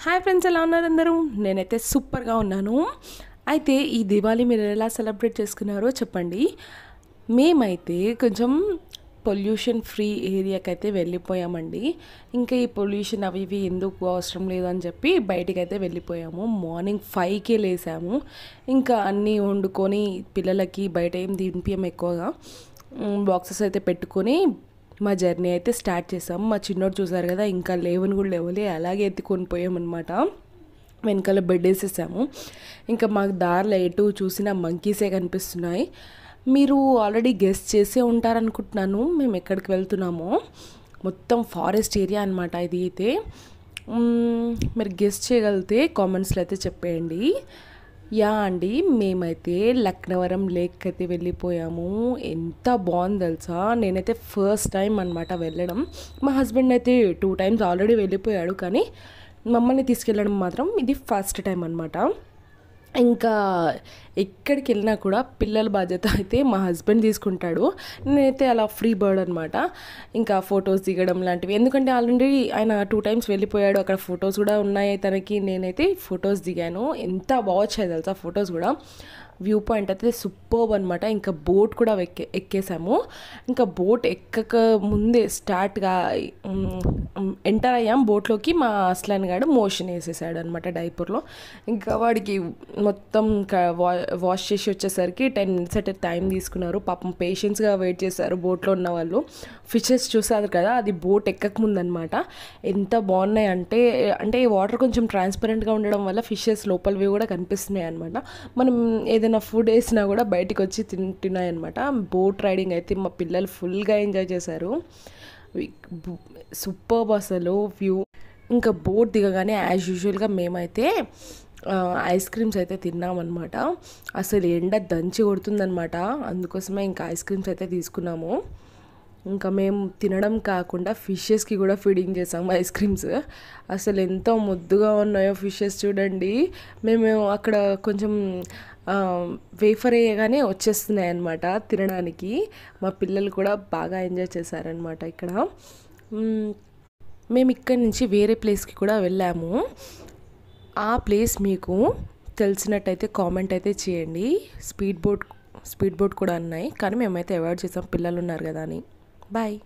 Hi friends, ఎలా ఉన్నారు అందరూ? నేనైతే సూపర్గా ఉన్నాను. అయితే ఈ దివాళీ మీరు ఎలా సెలబ్రేట్ చేసుకున్నారో చెప్పండి. మేమైతే కొంచెం పొల్యూషన్ ఫ్రీ ఏరియాకైతే వెళ్ళిపోయామండి. ఇంకా ఈ పొల్యూషన్ అవి ఇవి ఎందుకు అవసరం లేదని చెప్పి బయటికైతే వెళ్ళిపోయాము. మార్నింగ్ 5కే లేసాము. ఇంకా అన్నీ వండుకొని పిల్లలకి బయట ఏం తినిపించాము ఎక్కువగా. బాక్సెస్ అయితే పెట్టుకొని మా జర్నీ అయితే స్టార్ట్ చేసాం. మా చిన్నోడు చూసారు కదా, ఇంకా లేవని కూడా లేవలే, అలాగే ఎత్తుకొని పోయామన్నమాట. వెనకాల బెడ్ వేసేసాము. ఇంకా మాకు దారిలో ఎటు చూసినా మంకీసే కనిపిస్తున్నాయి. మీరు ఆల్రెడీ గెస్ట్ చేసే ఉంటారనుకుంటున్నాను మేము ఎక్కడికి వెళ్తున్నామో. మొత్తం ఫారెస్ట్ ఏరియా అనమాట ఇది అయితే. మీరు గెస్ట్ చేయగలిగితే కామెంట్స్లో అయితే చెప్పేయండి. యా అండి, మేమైతే లక్నవరం లేక్ అయితే వెళ్ళిపోయాము. ఎంత బాగుంది తెలుసా. నేనైతే ఫస్ట్ టైం అనమాట వెళ్ళడం. మా హస్బెండ్ అయితే 2 టైమ్స్ ఆల్రెడీ వెళ్ళిపోయాడు, కానీ మమ్మల్ని తీసుకెళ్ళడం మాత్రం ఇది ఫస్ట్ టైం అనమాట. ఇంకా ఎక్కడికి వెళ్ళినా కూడా పిల్లల బాధ్యత అయితే మా హస్బెండ్ తీసుకుంటాడు. నేనైతే అలా ఫ్రీ బర్డ్ అనమాట. ఇంకా ఫొటోస్ దిగడం లాంటివి, ఎందుకంటే ఆల్రెడీ ఆయన 2 టైమ్స్ వెళ్ళిపోయాడు, అక్కడ ఫొటోస్ కూడా ఉన్నాయి తనకి. నేనైతే ఫొటోస్ దిగాను. ఎంత బాగా వచ్చాయి తెలుసా ఫొటోస్ కూడా. వ్యూ పాయింట్ అయితే సూపర్బ్ అనమాట. ఇంకా బోట్ కూడా ఎక్కేసాము. ఇంకా బోట్ ఎక్కక ముందే స్టార్ట్గా ఎంటర్ అయ్యాం బోట్లోకి. మా అస్లాన్ గాడు మోషన్ వేసేసాడు అనమాట డైపర్లో. ఇంకా వాడికి మొత్తం వాష్ చేసి వచ్చేసరికి 10 minutes అయితే టైం తీసుకున్నారు. పాపం పేషెన్స్గా వెయిట్ చేశారు బోట్లో ఉన్న వాళ్ళు. ఫిషెస్ చూసారు కదా, అది బోట్ ఎక్కక ముందనమాట. ఎంత బాగున్నాయి అంటే వాటర్ కొంచెం ట్రాన్స్పరెంట్గా ఉండడం వల్ల ఫిషెస్ లోపలివి కూడా కనిపిస్తున్నాయి అనమాట. మనం ఏదైనా ఫుడ్ వేసినా కూడా బయటికి వచ్చి తింటున్నాయి అనమాట. బోట్ రైడింగ్ అయితే మా పిల్లలు ఫుల్గా ఎంజాయ్ చేశారు. సూపర్బ్ అసలు వ్యూ. ఇంకా బోట్ దిగగానే యాజ్ యూజువల్గా మేమైతే ఐస్ క్రీమ్స్ అయితే తిన్నామన్నమాట. అసలు ఎండ దంచి కొడుతుందనమాట, అందుకోసమే ఇంకా ఐస్ క్రీమ్స్ అయితే తీసుకున్నాము. ఇంకా మేము తినడం కాకుండా ఫిషెస్కి కూడా ఫీడింగ్ చేసాము ఐస్ క్రీమ్స్. అసలు ఎంతో ముద్దుగా ఉన్నాయో ఫిషెస్ చూడండి. మేము అక్కడ కొంచెం వేఫర్ వేయగానే వచ్చేస్తున్నాయి అన్నమాట తినడానికి. మా పిల్లలు కూడా బాగా ఎంజాయ్ చేశారనమాట ఇక్కడ. మేము ఇక్కడి నుంచి వేరే ప్లేస్కి కూడా వెళ్ళాము. ఆ ప్లేస్ మీకు తెలిసినట్టయితే కామెంట్ అయితే చేయండి. స్పీడ్ బోట్ కూడా ఉన్నాయి, కానీ మేమైతే అవాయిడ్ చేసాం, పిల్లలు ఉన్నారు కదా అని. బాయ్.